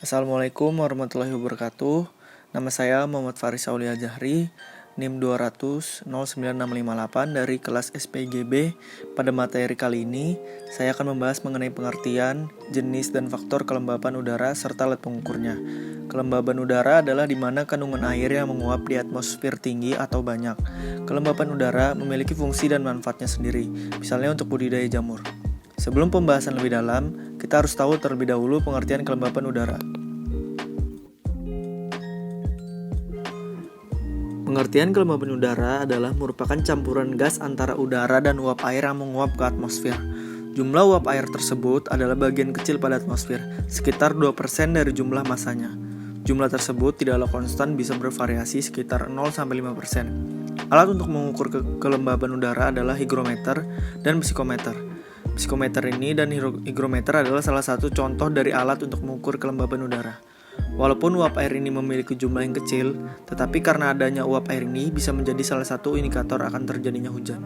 Assalamualaikum warahmatullahi wabarakatuh. Nama saya Muhammad Faris Aulia Jahri, NIM 200-09658 dari kelas SPGB. Pada materi kali ini, saya akan membahas mengenai pengertian, jenis dan faktor kelembapan udara serta alat pengukurnya. Kelembaban udara adalah di mana kandungan air yang menguap di atmosfer tinggi atau banyak. Kelembapan udara memiliki fungsi dan manfaatnya sendiri, misalnya untuk budidaya jamur. Sebelum pembahasan lebih dalam, kita harus tahu terlebih dahulu pengertian kelembapan udara. Pengertian kelembapan udara adalah merupakan campuran gas antara udara dan uap air yang menguap ke atmosfer. Jumlah uap air tersebut adalah bagian kecil pada atmosfer, sekitar 2% dari jumlah masanya. Jumlah tersebut tidaklah konstan, bisa bervariasi sekitar 0-5%. Alat untuk mengukur kelembaban udara adalah hygrometer dan psikometer. Psikometer ini dan hygrometer adalah salah satu contoh dari alat untuk mengukur kelembaban udara. Walaupun uap air ini memiliki jumlah yang kecil, tetapi karena adanya uap air ini bisa menjadi salah satu indikator akan terjadinya hujan.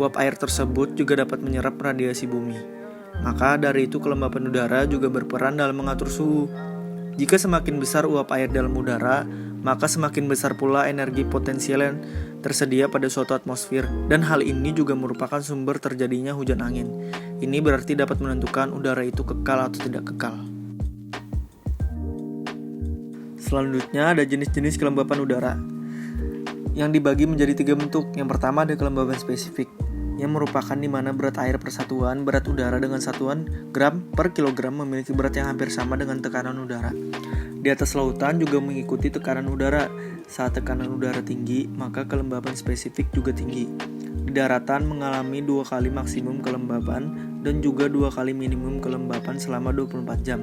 Uap air tersebut juga dapat menyerap radiasi bumi. Maka dari itu kelembapan udara juga berperan dalam mengatur suhu. Jika semakin besar uap air dalam udara, maka semakin besar pula energi potensial yang tersedia pada suatu atmosfer, dan hal ini juga merupakan sumber terjadinya hujan angin. Ini berarti dapat menentukan udara itu kekal atau tidak kekal. Selanjutnya ada jenis-jenis kelembapan udara yang dibagi menjadi 3 bentuk. Yang pertama ada kelembaban spesifik, yang merupakan di mana berat air per satuan berat udara dengan satuan gram per kilogram memiliki berat yang hampir sama dengan tekanan udara. Di atas lautan juga mengikuti tekanan udara. Saat tekanan udara tinggi, maka kelembaban spesifik juga tinggi. Di daratan mengalami 2 kali maksimum kelembaban dan juga 2 kali minimum kelembapan selama 24 jam.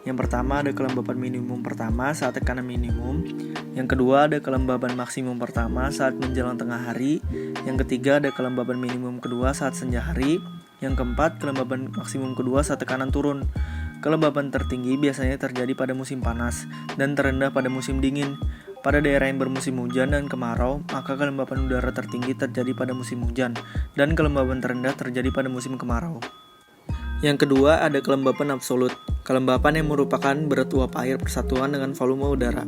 Yang pertama ada kelembapan minimum pertama saat tekanan minimum. Yang kedua ada kelembaban maksimum pertama saat menjelang tengah hari. Yang ketiga ada kelembaban minimum kedua saat senja hari. Yang keempat kelembaban maksimum kedua saat tekanan turun. Kelembapan tertinggi biasanya terjadi pada musim panas dan terendah pada musim dingin. Pada daerah yang bermusim hujan dan kemarau, maka kelembapan udara tertinggi terjadi pada musim hujan dan kelembapan terendah terjadi pada musim kemarau. Yang kedua ada kelembapan absolut, kelembapan yang merupakan berat uap air persatuan dengan volume udara.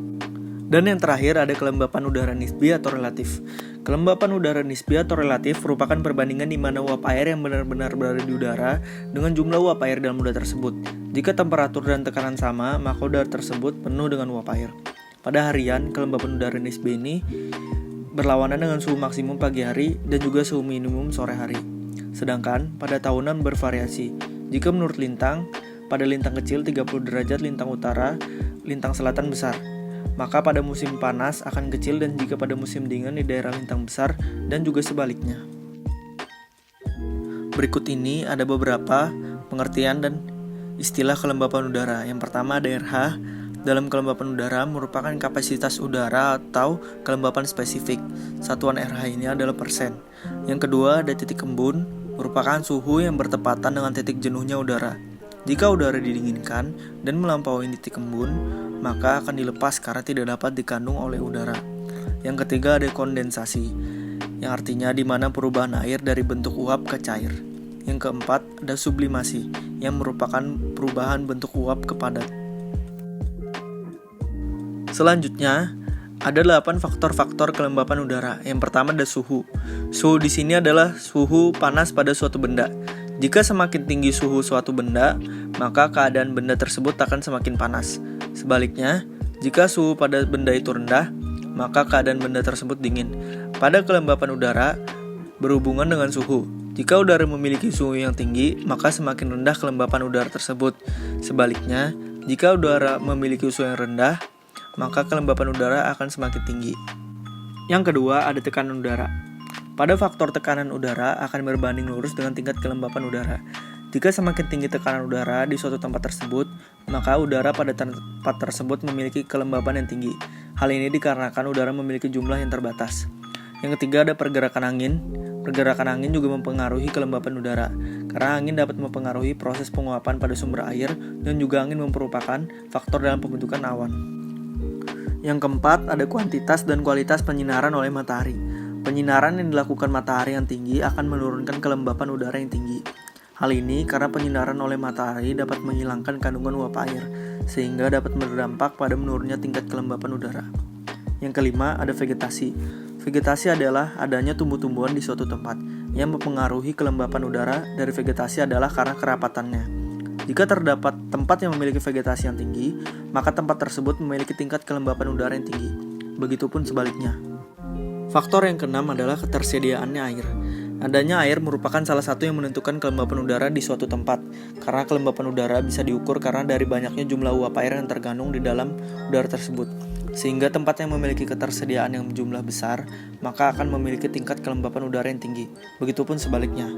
Dan yang terakhir ada kelembapan udara nisbi atau relatif. Kelembapan udara nisbi atau relatif merupakan perbandingan di mana uap air yang benar-benar berada di udara dengan jumlah uap air dalam udara tersebut. Jika temperatur dan tekanan sama, maka udara tersebut penuh dengan uap air. Pada harian, kelembapan udara nisbi ini berlawanan dengan suhu maksimum pagi hari dan juga suhu minimum sore hari. Sedangkan pada tahunan bervariasi. Jika menurut lintang, pada lintang kecil 30 derajat lintang utara, lintang selatan besar. Maka pada musim panas akan kecil, dan jika pada musim dingin di daerah lintang besar dan juga sebaliknya. Berikut ini ada beberapa pengertian dan istilah kelembapan udara. Yang pertama ada RH. Dalam kelembapan udara merupakan kapasitas udara atau kelembapan spesifik. Satuan RH ini adalah persen. Yang kedua ada titik embun, merupakan suhu yang bertepatan dengan titik jenuhnya udara. Jika udara didinginkan dan melampaui titik embun, maka akan dilepas karena tidak dapat dikandung oleh udara. Yang ketiga ada kondensasi, yang artinya di mana perubahan air dari bentuk uap ke cair. Yang keempat ada sublimasi, yang merupakan perubahan bentuk uap ke padat. Selanjutnya ada 8 faktor-faktor kelembapan udara. Yang pertama ada suhu. Suhu di sini adalah suhu panas pada suatu benda. Jika semakin tinggi suhu suatu benda, maka keadaan benda tersebut akan semakin panas. Sebaliknya, jika suhu pada benda itu rendah, maka keadaan benda tersebut dingin. Pada kelembapan udara berhubungan dengan suhu. Jika udara memiliki suhu yang tinggi, maka semakin rendah kelembapan udara tersebut. Sebaliknya, jika udara memiliki suhu yang rendah, maka kelembapan udara akan semakin tinggi. Yang kedua ada tekanan udara. Pada faktor tekanan udara akan berbanding lurus dengan tingkat kelembapan udara. Jika semakin tinggi tekanan udara di suatu tempat tersebut, maka udara pada tempat tersebut memiliki kelembapan yang tinggi. Hal ini dikarenakan udara memiliki jumlah yang terbatas. Yang ketiga ada pergerakan angin. Pergerakan angin juga mempengaruhi kelembapan udara, karena angin dapat mempengaruhi proses penguapan pada sumber air, dan juga angin merupakan faktor dalam pembentukan awan. Yang keempat, ada kuantitas dan kualitas penyinaran oleh matahari. Penyinaran yang dilakukan matahari yang tinggi akan menurunkan kelembapan udara yang tinggi. Hal ini karena penyinaran oleh matahari dapat menghilangkan kandungan uap air, sehingga dapat berdampak pada menurunnya tingkat kelembapan udara. Yang kelima, ada vegetasi. Vegetasi adalah adanya tumbuh-tumbuhan di suatu tempat. Yang mempengaruhi kelembapan udara dari vegetasi adalah karena kerapatannya. Jika terdapat tempat yang memiliki vegetasi yang tinggi, maka tempat tersebut memiliki tingkat kelembapan udara yang tinggi. Begitupun sebaliknya. Faktor yang keenam adalah ketersediaannya air. Adanya air merupakan salah satu yang menentukan kelembapan udara di suatu tempat, karena kelembapan udara bisa diukur karena dari banyaknya jumlah uap air yang terkandung di dalam udara tersebut. Sehingga tempat yang memiliki ketersediaan yang jumlah besar, maka akan memiliki tingkat kelembapan udara yang tinggi. Begitupun sebaliknya.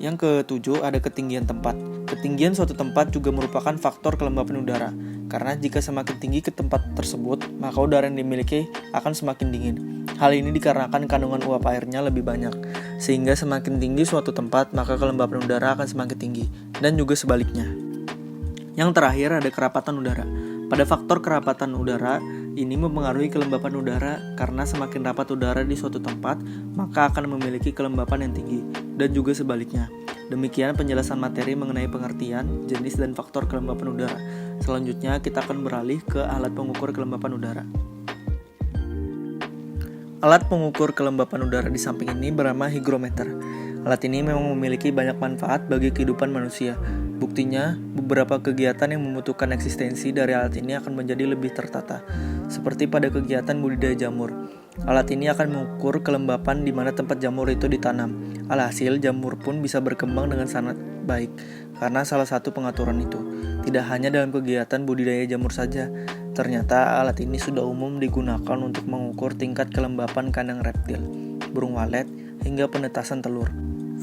Yang ketujuh, ada ketinggian tempat. Ketinggian suatu tempat juga merupakan faktor kelembapan udara, karena jika semakin tinggi ke tempat tersebut, maka udara yang dimiliki akan semakin dingin. Hal ini dikarenakan kandungan uap airnya lebih banyak, sehingga semakin tinggi suatu tempat, maka kelembapan udara akan semakin tinggi, dan juga sebaliknya. Yang terakhir, ada kerapatan udara. Pada faktor kerapatan udara, ini mempengaruhi kelembapan udara karena semakin rapat udara di suatu tempat, maka akan memiliki kelembapan yang tinggi, dan juga sebaliknya. Demikian penjelasan materi mengenai pengertian, jenis, dan faktor kelembapan udara. Selanjutnya, kita akan beralih ke alat pengukur kelembapan udara. Alat pengukur kelembapan udara di samping ini bernama hygrometer. Alat ini memang memiliki banyak manfaat bagi kehidupan manusia. Buktinya, beberapa kegiatan yang membutuhkan eksistensi dari alat ini akan menjadi lebih tertata, seperti pada kegiatan budidaya jamur. Alat ini akan mengukur kelembapan di mana tempat jamur itu ditanam. Alhasil, jamur pun bisa berkembang dengan sangat baik, karena salah satu pengaturan itu. Tidak hanya dalam kegiatan budidaya jamur saja, ternyata alat ini sudah umum digunakan untuk mengukur tingkat kelembapan kandang reptil, burung walet, hingga penetasan telur.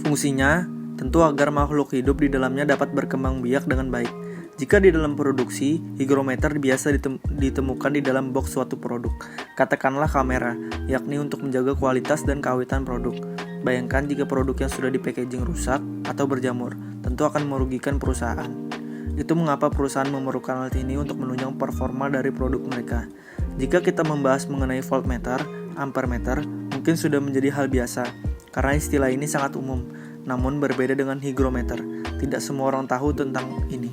Fungsinya tentu agar makhluk hidup di dalamnya dapat berkembang biak dengan baik. Jika di dalam produksi, hygrometer biasa ditemukan di dalam box suatu produk, katakanlah kamera, yakni untuk menjaga kualitas dan keawetan produk. Bayangkan jika produk yang sudah di-packaging rusak atau berjamur, tentu akan merugikan perusahaan. Itu mengapa perusahaan memerlukan alat ini untuk menunjang performa dari produk mereka. Jika kita membahas mengenai voltmeter, ampermeter, mungkin sudah menjadi hal biasa, karena istilah ini sangat umum, namun berbeda dengan hygrometer. Tidak semua orang tahu tentang ini.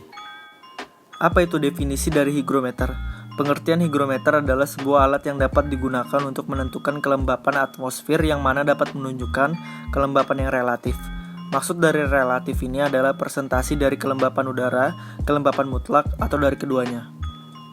Apa itu definisi dari hygrometer? Pengertian hygrometer adalah sebuah alat yang dapat digunakan untuk menentukan kelembapan atmosfer yang mana dapat menunjukkan kelembapan yang relatif. Maksud dari relatif ini adalah persentase dari kelembapan udara, kelembapan mutlak, atau dari keduanya.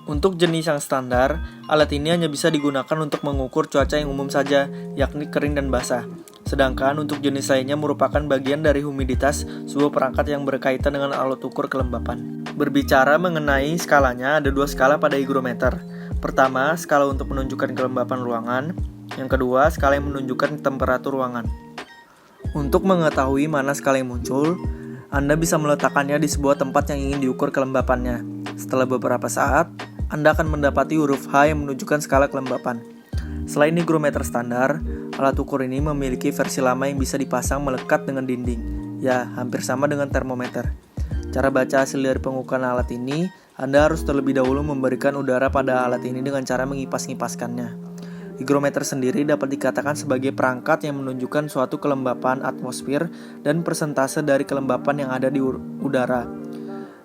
Untuk jenis yang standar, alat ini hanya bisa digunakan untuk mengukur cuaca yang umum saja, yakni kering dan basah. Sedangkan untuk jenis lainnya merupakan bagian dari humiditas, sebuah perangkat yang berkaitan dengan alat ukur kelembapan. Berbicara mengenai skalanya, ada 2 skala pada hygrometer. Pertama, skala untuk menunjukkan kelembapan ruangan. Yang kedua, skala yang menunjukkan temperatur ruangan. Untuk mengetahui mana skala yang muncul, Anda bisa meletakkannya di sebuah tempat yang ingin diukur kelembapannya. Setelah beberapa saat, Anda akan mendapati huruf H yang menunjukkan skala kelembapan. Selain hygrometer standar, alat ukur ini memiliki versi lama yang bisa dipasang melekat dengan dinding. Ya, hampir sama dengan termometer. Cara baca hasil dari pengukuran alat ini, Anda harus terlebih dahulu memberikan udara pada alat ini dengan cara mengipas-ngipaskannya. Hygrometer sendiri dapat dikatakan sebagai perangkat yang menunjukkan suatu kelembapan atmosfer dan persentase dari kelembapan yang ada di udara.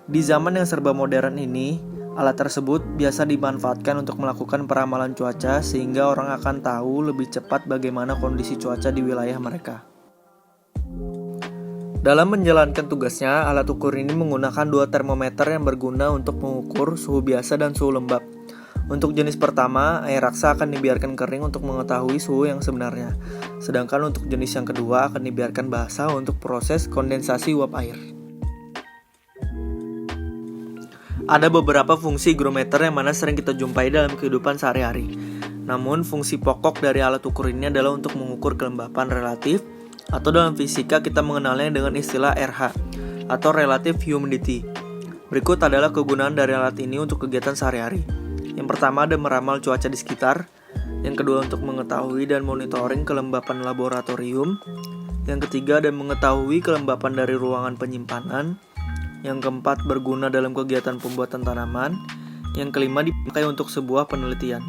Di zaman yang serba modern ini, alat tersebut biasa dimanfaatkan untuk melakukan peramalan cuaca sehingga orang akan tahu lebih cepat bagaimana kondisi cuaca di wilayah mereka. Dalam menjalankan tugasnya, alat ukur ini menggunakan 2 termometer yang berguna untuk mengukur suhu biasa dan suhu lembab. Untuk jenis pertama, air raksa akan dibiarkan kering untuk mengetahui suhu yang sebenarnya. Sedangkan untuk jenis yang kedua akan dibiarkan basah untuk proses kondensasi uap air. Ada beberapa fungsi hygrometer yang mana sering kita jumpai dalam kehidupan sehari-hari. Namun, fungsi pokok dari alat ukur ini adalah untuk mengukur kelembapan relatif, atau dalam fisika kita mengenalnya dengan istilah RH, atau relative humidity. Berikut adalah kegunaan dari alat ini untuk kegiatan sehari-hari. Yang pertama ada meramal cuaca di sekitar. Yang kedua untuk mengetahui dan monitoring kelembapan laboratorium. Yang ketiga ada mengetahui kelembapan dari ruangan penyimpanan. Yang keempat berguna dalam kegiatan pembuatan tanaman. Yang kelima dipakai untuk sebuah penelitian.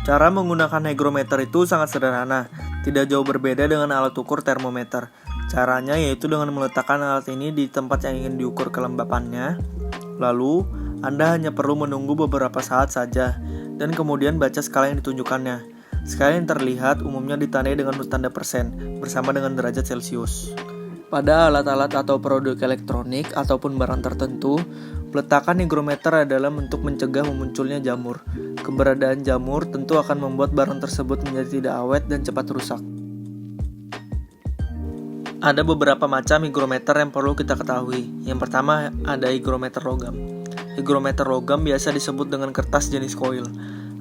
Cara menggunakan hygrometer itu sangat sederhana, tidak jauh berbeda dengan alat ukur termometer. Caranya yaitu dengan meletakkan alat ini di tempat yang ingin diukur kelembapannya. Lalu, Anda hanya perlu menunggu beberapa saat saja, dan kemudian baca skala yang ditunjukkannya. Skala yang terlihat umumnya ditandai dengan tanda persen, bersama dengan derajat Celcius. Pada alat-alat atau produk elektronik ataupun barang tertentu, peletakan hygrometer adalah untuk mencegah memunculnya jamur. Keberadaan jamur tentu akan membuat barang tersebut menjadi tidak awet dan cepat rusak. Ada beberapa macam hygrometer yang perlu kita ketahui. Yang pertama ada hygrometer logam. Hygrometer logam biasa disebut dengan kertas jenis koil.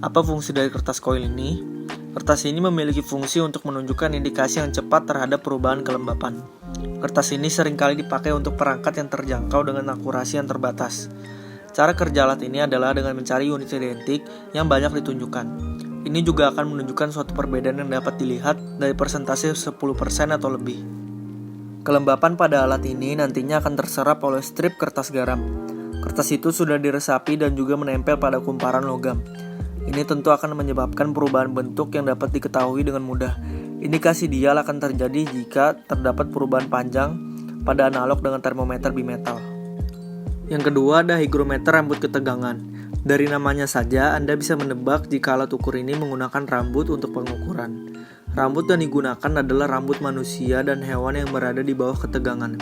Apa fungsi dari kertas koil ini? Kertas ini memiliki fungsi untuk menunjukkan indikasi yang cepat terhadap perubahan kelembapan. Kertas ini seringkali dipakai untuk perangkat yang terjangkau dengan akurasi yang terbatas. Cara kerja alat ini adalah dengan mencari unit identik yang banyak ditunjukkan. Ini juga akan menunjukkan suatu perbedaan yang dapat dilihat dari persentase 10% atau lebih. Kelembapan pada alat ini nantinya akan terserap oleh strip kertas garam. Kertas itu sudah diresapi dan juga menempel pada kumparan logam. Ini tentu akan menyebabkan perubahan bentuk yang dapat diketahui dengan mudah. Indikasi dial akan terjadi jika terdapat perubahan panjang pada analog dengan termometer bimetal. Yang kedua ada hygrometer rambut ketegangan. Dari namanya saja Anda bisa menebak jika alat ukur ini menggunakan rambut untuk pengukuran. Rambut yang digunakan adalah rambut manusia dan hewan yang berada di bawah ketegangan.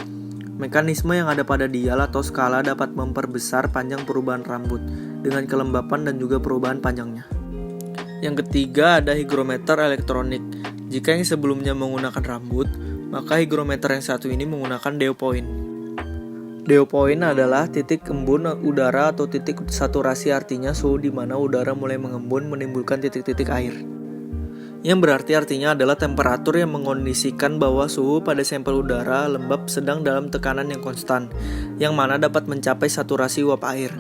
Mekanisme yang ada pada dial atau skala dapat memperbesar panjang perubahan rambut dengan kelembapan dan juga perubahan panjangnya. Yang ketiga ada hygrometer elektronik. Jika yang sebelumnya menggunakan rambut, maka hygrometer yang satu ini menggunakan dew point. Dew point adalah titik embun udara atau titik saturasi, artinya suhu di mana udara mulai mengembun menimbulkan titik-titik air. Yang berarti artinya adalah temperatur yang mengondisikan bahwa suhu pada sampel udara lembab sedang dalam tekanan yang konstan, yang mana dapat mencapai saturasi uap air.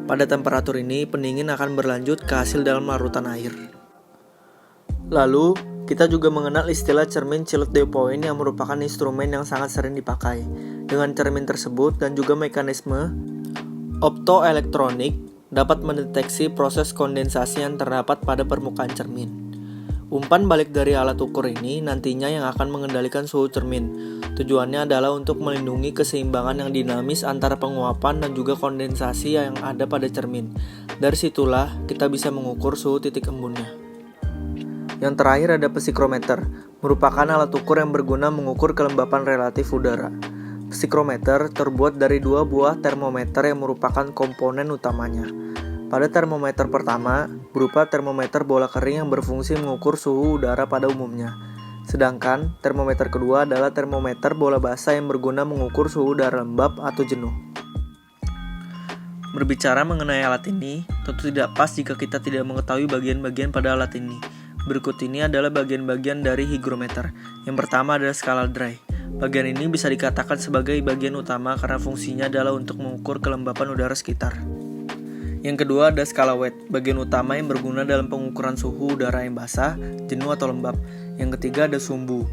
Pada temperatur ini, pendingin akan berlanjut ke hasil dalam larutan air. Lalu, kita juga mengenal istilah cermin chilled dew point yang merupakan instrumen yang sangat sering dipakai. Dengan cermin tersebut dan juga mekanisme optoelektronik dapat mendeteksi proses kondensasi yang terdapat pada permukaan cermin. Umpan balik dari alat ukur ini nantinya yang akan mengendalikan suhu cermin. Tujuannya adalah untuk melindungi keseimbangan yang dinamis antara penguapan dan juga kondensasi yang ada pada cermin. Dari situlah kita bisa mengukur suhu titik embunnya. Yang terakhir ada psikrometer, merupakan alat ukur yang berguna mengukur kelembapan relatif udara. Psikrometer terbuat dari dua buah termometer yang merupakan komponen utamanya. Pada termometer pertama, berupa termometer bola kering yang berfungsi mengukur suhu udara pada umumnya. Sedangkan termometer kedua adalah termometer bola basah yang berguna mengukur suhu udara lembab atau jenuh. Berbicara mengenai alat ini, tentu tidak pas jika kita tidak mengetahui bagian-bagian pada alat ini. Berikut ini adalah bagian-bagian dari hygrometer. Yang pertama adalah skala dry. Bagian ini bisa dikatakan sebagai bagian utama karena fungsinya adalah untuk mengukur kelembapan udara sekitar. Yang kedua ada skala wet, bagian utama yang berguna dalam pengukuran suhu udara yang basah, jenuh atau lembab. Yang ketiga ada sumbu,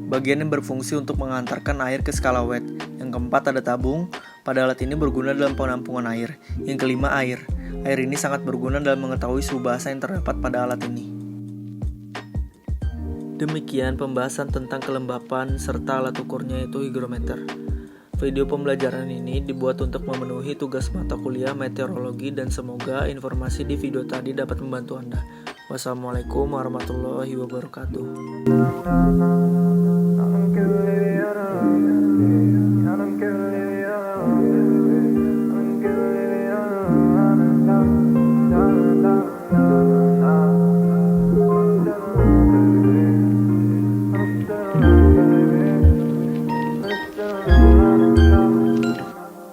bagian yang berfungsi untuk mengantarkan air ke skala wet. Yang keempat ada tabung, pada alat ini berguna dalam penampungan air. Yang kelima air, air ini sangat berguna dalam mengetahui suhu basah yang terdapat pada alat ini. Demikian pembahasan tentang kelembapan serta alat ukurnya yaitu hygrometer. Video pembelajaran ini dibuat untuk memenuhi tugas mata kuliah meteorologi dan semoga informasi di video tadi dapat membantu Anda. Wassalamualaikum warahmatullahi wabarakatuh.